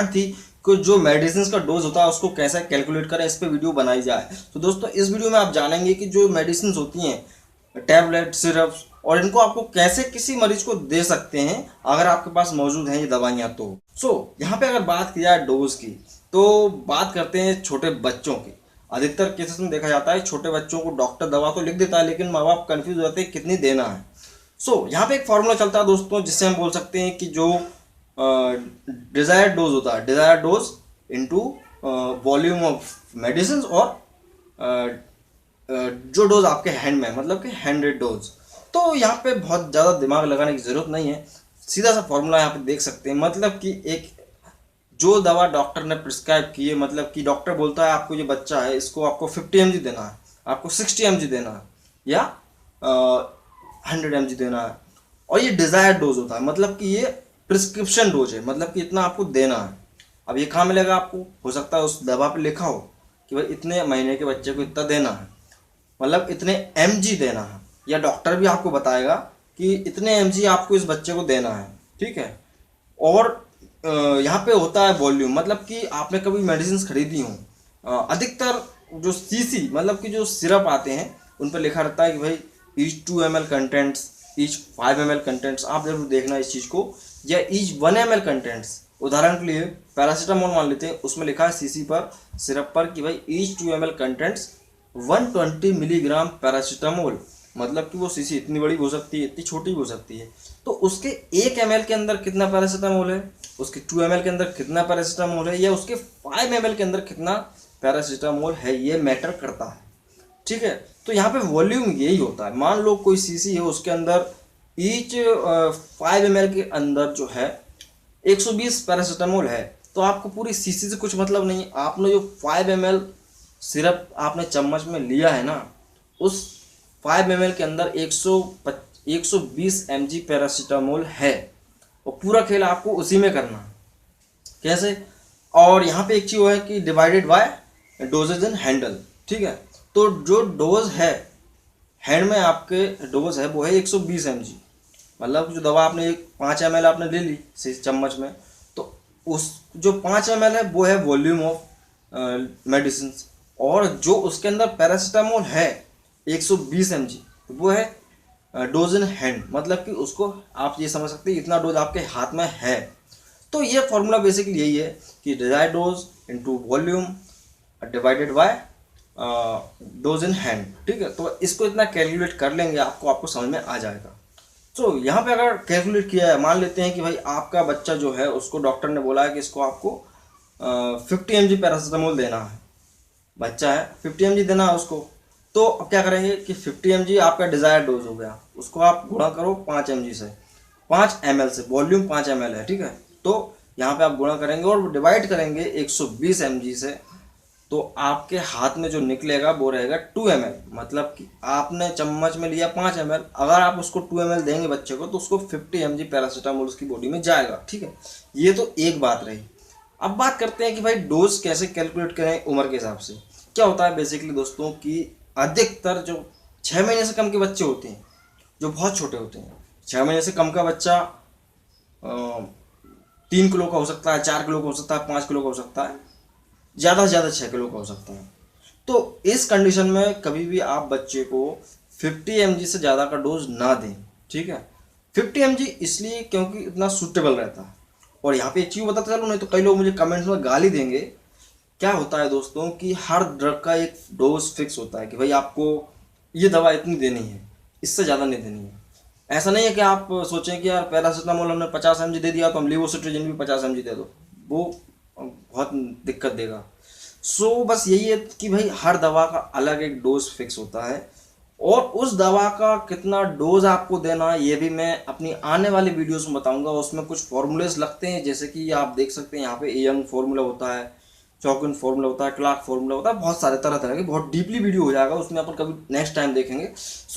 थी कि जो मेडिसिन का डोज होता है उसको कैसे कैलकुलेट करें, इस पे वीडियो बनाई जाए। तो दोस्तों इस वीडियो में आप जानेंगे कि जो मेडिसिन होती हैं टैबलेट सिरप्स, और इनको आपको कैसे किसी मरीज को दे सकते हैं अगर आपके पास मौजूद हैं ये दवाइयाँ। तो यहाँ पे अगर बात की जाए डोज की, तो बात करते हैं छोटे बच्चों की। अधिकतर केसेस में देखा जाता है छोटे बच्चों को डॉक्टर दवा तो लिख देता है लेकिन माँ बाप कन्फ्यूज हो जाते हैं कितनी देना है। यहाँ पे एक फॉर्मूला चलता है दोस्तों, जिससे हम बोल सकते हैं कि जो डिजायर्ड डोज होता है, desired dose into volume of medicine, और जो डोज आपके हैंड में, मतलब कि हैंडेड डोज। तो यहाँ पे बहुत ज़्यादा दिमाग लगाने की ज़रूरत नहीं है, सीधा सा फॉर्मूला यहाँ पे देख सकते हैं। मतलब कि एक जो दवा डॉक्टर ने प्रिस्क्राइब की है, मतलब कि डॉक्टर बोलता है आपको ये बच्चा है इसको आपको 50 mg देना है, आपको 60 mg देना है, या 100 mg देना है, और ये डिजायर्ड डोज होता है, मतलब कि ये प्रिस्क्रिप्शन डोज है, मतलब कि इतना आपको देना है। अब ये कहाँ मिलेगा आपको, हो सकता है उस दवा पे लिखा हो कि भाई इतने महीने के बच्चे को इतना देना है, मतलब इतने mg देना है, या डॉक्टर भी आपको बताएगा कि इतने mg आपको इस बच्चे को देना है, ठीक है। और यहाँ पे होता है वॉल्यूम, मतलब कि आपने कभी मेडिसिन खरीदी हो, अधिकतर जो सीसी मतलब कि जो सिरप आते हैं उन पर लिखा रहता है कि भाई each 2 ml contents, each 5 ml contents, आप जरूर देखना इस चीज़ को, या ईच 1 ml कंटेंट्स। उदाहरण के लिए पैरासीटामोल मान लेते हैं, उसमें लिखा है सीसी पर, सिरप पर कि भाई each 2 ml contents 120 milligram paracetamol, मतलब कि वो सीसी इतनी बड़ी हो सकती है, इतनी छोटी हो सकती है। तो उसके 1 ml के अंदर कितना पैरासीटामोल है, उसके 2 ml के अंदर कितना पैरासीटामोल है, या उसके 5 ml के अंदर कितना पैरासीटामोल है, ये मैटर करता है, ठीक है। तो यहाँ पे वॉल्यूम यही होता है। मान लो कोई सीसी है, उसके अंदर ईच 5 ml के अंदर जो है 120 पैरासीटामोल है, तो आपको पूरी सीसी से कुछ मतलब नहीं। आपने जो 5 ml सिरप आपने चम्मच में लिया है ना, उस 5 ml के अंदर 120 mg पैरासीटामोल है, और पूरा खेल आपको उसी में करना है। कैसे? और यहाँ पे एक चीज़ है कि divided by doses in handle, ठीक है। तो जो डोज है हैंड में, आपके डोज है वो है 120 mg, मतलब जो दवा आपने 5 ml आपने ले ली चम्मच में, तो उस जो 5 ml है वो है वॉल्यूम ऑफ मेडिसिन, और जो उसके अंदर पैरासीटामोल है 120 mg वो है डोज इन हैंड, मतलब कि उसको आप ये समझ सकते हैं इतना डोज आपके हाथ में है। तो ये फॉर्मूला बेसिकली यही है कि desired dose into volume divided by dose in hand, ठीक है। तो इसको इतना कैलकुलेट कर लेंगे आपको समझ में आ जाएगा। तो यहाँ पे अगर कैलकुलेट किया है, मान लेते हैं कि भाई आपका बच्चा जो है उसको डॉक्टर ने बोला है कि इसको आपको 50 mg पैरासीटामोल देना है, बच्चा है 50 mg देना है उसको। तो अब क्या करेंगे कि 50 mg आपका डिजायर डोज हो गया, उसको आप गुणा करो 5 mg से, 5 ml से, वॉल्यूम 5 ml है, ठीक है। तो यहाँ पे आप गुणा करेंगे और डिवाइड करेंगे 120 mg से, तो आपके हाथ में जो निकलेगा वो रहेगा 2 ml, मतलब कि आपने चम्मच में लिया 5 ml, अगर आप उसको 2 ml देंगे बच्चे को तो उसको 50 mg पैरासीटामोल उसकी बॉडी में जाएगा, ठीक है। ये तो एक बात रही। अब बात करते हैं कि भाई डोज कैसे कैलकुलेट करें उम्र के हिसाब से। क्या होता है बेसिकली दोस्तों कि अधिकतर जो 6 महीने से कम के बच्चे होते हैं, जो बहुत छोटे होते हैं, 6 महीने से कम का बच्चा 3 किलो का हो सकता है, 4 किलो का हो सकता है, 5 किलो का हो सकता है, ज़्यादा से ज़्यादा 6 किलो का हो सकता है। तो इस कंडीशन में कभी भी आप बच्चे को 50 mg से ज़्यादा का डोज ना दें, ठीक है। 50 mg इसलिए क्योंकि इतना सूटेबल रहता है। और यहाँ पे एक चीज़ बताता चलूँ, नहीं तो कई लोग मुझे कमेंट्स में गाली देंगे। क्या होता है दोस्तों कि हर ड्रग का एक डोज फिक्स होता है कि भाई आपको ये दवा इतनी देनी है, इससे ज़्यादा नहीं देनी है। ऐसा नहीं है कि आप सोचें कि यार पैरासीटामोल हमने 50 mg दे दिया तो हम लिवोसिट्रिजिन भी 50 mg दे दो, वो बहुत दिक्कत देगा। बस यही है कि भाई हर दवा का अलग एक डोज फिक्स होता है, और उस दवा का कितना डोज आपको देना है ये भी मैं अपनी आने वाली वीडियोस में बताऊंगा। उसमें कुछ फॉर्मूलेस लगते हैं, जैसे कि आप देख सकते हैं यहाँ पे यंग फार्मूला होता है, चौकिन फार्मूला होता है, क्लार्क फार्मूला होता है, बहुत सारे तरह तरह के, बहुत डीपली वीडियो हो जाएगा उसमें, अपन कभी नेक्स्ट टाइम देखेंगे।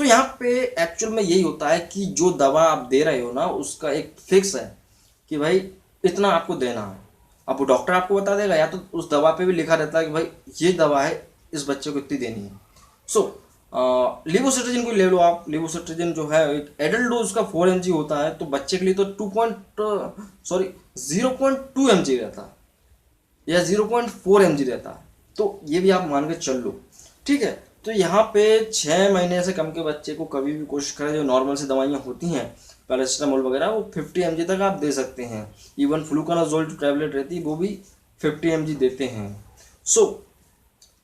यहाँ पे एक्चुअल में यही होता है कि जो दवा आप दे रहे हो ना उसका एक फिक्स है कि भाई इतना आपको देना है। अब वो डॉक्टर आपको बता देगा, या तो उस दवा पे भी लिखा रहता है कि भाई ये दवा है इस बच्चे को इतनी देनी है। लिवोसिट्रिजिन को ले लो आप। लिवोसिट्रिजिन जो है एक एडल्ट डोज का 4 mg होता है, तो बच्चे के लिए तो 0.2 mg रहता है, या 0.4 mg रहता है, तो ये भी आप मान के चल लो, ठीक है। तो यहाँ पे 6 महीने से कम के बच्चे को कभी भी कोशिश करें, जो नॉर्मल सी दवाइयाँ होती हैं पैरासिटामोल वगैरह, वो 50 mg तक आप दे सकते हैं। इवन फ्लूकोनाजोल जो टैबलेट रहती है वो भी 50 mg देते हैं। सो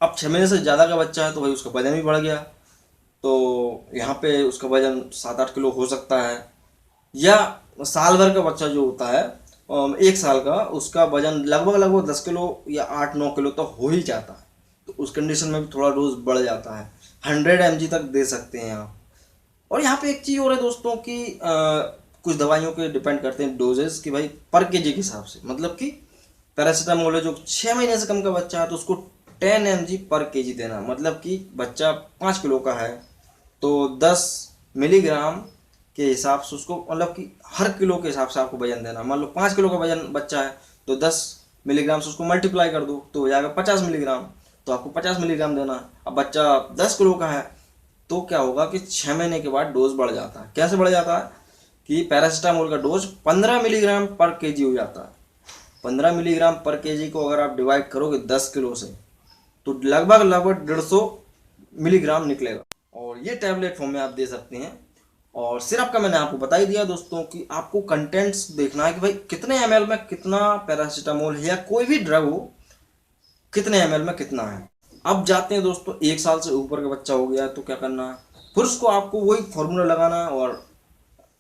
अब 6 महीने से ज़्यादा का बच्चा है तो भाई उसका वजन भी बढ़ गया, तो यहाँ पे उसका वजन 7-8 किलो हो सकता है। या साल भर का बच्चा जो होता है, 1 साल का, उसका वजन लगभग 10 किलो या 8-9 किलो तो हो ही जाता है, तो उस कंडीशन में भी थोड़ा डोज बढ़ जाता है। 100 mg तक दे सकते हैं आप। और यहाँ पे एक चीज़ और है दोस्तों कि कुछ दवाइयों के डिपेंड करते हैं डोजेस कि भाई पर केजी के हिसाब से, मतलब कि पैरासीटामोल है जो 6 महीने से कम का बच्चा है तो उसको 10 mg पर केजी देना, मतलब कि बच्चा 5 किलो का है तो 10 मिलीग्राम के हिसाब से उसको, मतलब कि हर किलो के हिसाब से आपको वजन देना। मान लो 5 किलो का वजन बच्चा है तो 10 मिलीग्राम से उसको मल्टीप्लाई कर दो तो हो जाएगा 50 मिलीग्राम, तो आपको 50 मिलीग्राम देना है। अब बच्चा 10 किलो का है तो क्या होगा कि 6 महीने के बाद डोज बढ़ जाता है। कैसे बढ़ जाता है कि पैरासीटामोल का डोज 15 मिलीग्राम पर केजी हो जाता है। 15 मिलीग्राम पर केजी को अगर आप डिवाइड करोगे 10 किलो से तो लगभग 150 मिलीग्राम निकलेगा, और ये टैबलेट फॉर्म में आप दे सकते हैं। और सिरप का मैंने आपको बता ही दिया दोस्तों कि आपको कंटेंट्स देखना है कि भाई कितने ml में कितना पैरासीटामोल है, या कोई भी ड्रग हो कितने ml में कितना है। अब जाते हैं दोस्तों, 1 साल से ऊपर का बच्चा हो गया तो क्या करना है, फिर उसको आपको वही फॉर्मूला लगाना है और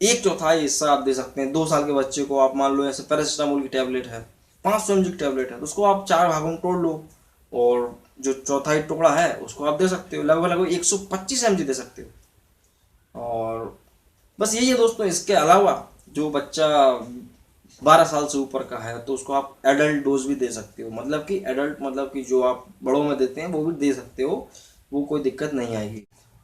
1/4 हिस्सा आप दे सकते हैं। 2 साल के बच्चे को आप मान लो ऐसे पैरासीटामोल की टैबलेट है 500 mg की टैबलेट है तो उसको आप 4 भागों में तोड़ लो, और जो चौथाई टुकड़ा है उसको आप दे सकते हो, लगभग 125 mg दे सकते हो। और बस यही है दोस्तों। इसके अलावा जो बच्चा 12 साल से ऊपर का है तो उसको आप एडल्ट डोज भी दे सकते हो, मतलब कि एडल्ट मतलब कि जो आप बड़ों में देते हैं वो भी दे सकते हो, वो कोई दिक्कत नहीं आएगी।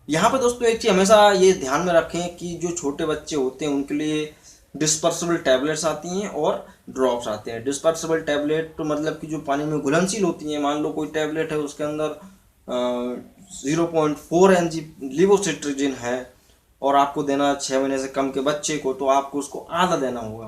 यहाँ पे दोस्तों एक चीज़ हमेशा ये ध्यान में रखें कि जो छोटे बच्चे होते हैं उनके लिए डिस्पर्सिबल टैबलेट्स आती हैं और ड्रॉप्स आते हैं। डिस्पर्सिबल टैबलेट तो मतलब कि जो पानी में घुलनशील होती हैं, मान लो कोई टैबलेट है उसके अंदर 0.4 mg लिवोसिट्रिजिन है और आपको देना 6 महीने से कम के बच्चे को, तो आपको उसको आधा देना होगा,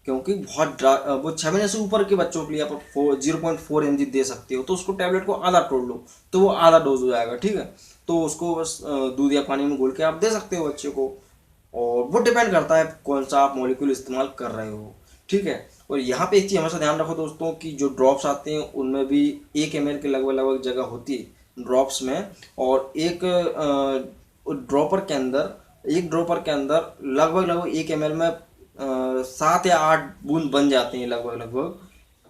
क्योंकि वो 6 महीने से ऊपर के बच्चों के लिए आप 0.4 mg दे सकते हो, तो उसको टैबलेट को आधा तोड़ लो तो वो आधा डोज हो जाएगा, ठीक है। तो उसको बस दूध या पानी में घोल के आप दे सकते हो बच्चे को, और वो डिपेंड करता है कौन सा आप मॉलिक्यूल इस्तेमाल कर रहे हो, ठीक है। और यहाँ पे एक चीज़ हमेशा ध्यान रखो दोस्तों कि जो ड्रॉप्स आते हैं उनमें भी 1 ml के लगभग जगह होती है ड्रॉप्स में, और एक ड्रॉपर के अंदर लगभग 1 ml में 7 या 8 बूंद बन जाते हैं लगभग।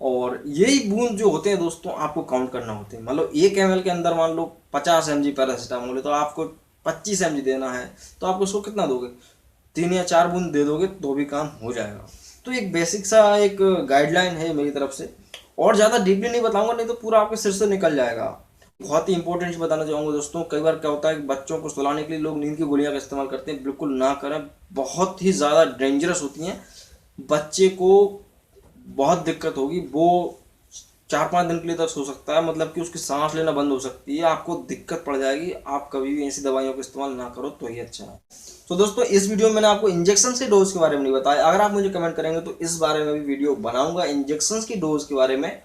और यही बूंद जो होते हैं दोस्तों आपको काउंट करना होते हैं। मान लो 1 ml के अंदर मान लो 50 mg पैरासीटामोल है तो आपको 25 mg देना है, तो आप उसको कितना दोगे, 3 या 4 बूंद दे दोगे तो भी काम हो जाएगा। तो एक बेसिक सा एक गाइडलाइन है मेरी तरफ से, और ज़्यादा डीपली नहीं बताऊंगा नहीं तो पूरा आपके सिर से निकल जाएगा। बहुत ही इंपॉर्टेंट चीज़ बताना चाहूँगा दोस्तों, कई बार क्या होता है कि बच्चों को सुलाने के लिए लोग नींद की गोलियां का इस्तेमाल करते हैं, बिल्कुल ना करें, बहुत ही ज़्यादा डेंजरस होती हैं। बच्चे को बहुत दिक्कत होगी, वो 4-5 दिन के लिए तक सो सकता है, मतलब कि उसकी सांस लेना बंद हो सकती है, आपको दिक्कत पड़ जाएगी। आप कभी भी ऐसी दवाइयों का इस्तेमाल ना करो तो ही अच्छा है। तो दोस्तों इस वीडियो में मैंने आपको इंजेक्शन से डोज के बारे में नहीं बताया, अगर आप मुझे कमेंट करेंगे तो इस बारे में भी वीडियो बनाऊंगा इंजेक्शन की डोज के बारे में।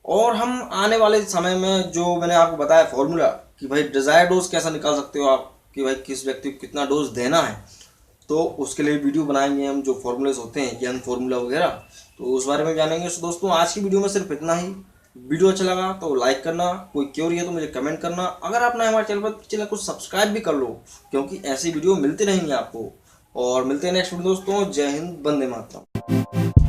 और हम आने वाले समय में जो मैंने आपको बताया फॉर्मूला कि भाई डिजायर डोज कैसा निकाल सकते हो आप, कि भाई किस व्यक्ति को कितना डोज देना है, तो उसके लिए वीडियो बनाएंगे हम, जो फॉर्मूलेस होते हैं यंग फार्मूला वगैरह, तो उस बारे में जानेंगे। तो दोस्तों आज की वीडियो में सिर्फ इतना ही। वीडियो अच्छा लगा तो लाइक करना, कोई क्वेरी है तो मुझे कमेंट करना, अगर आपने हमारे चैनल पर चैनल को सब्सक्राइब भी कर लो, क्योंकि ऐसी वीडियो मिलती रहेंगी आपको। और मिलते हैं नेक्स्ट वीडियो दोस्तों। जय हिंद, वंदे मातरम।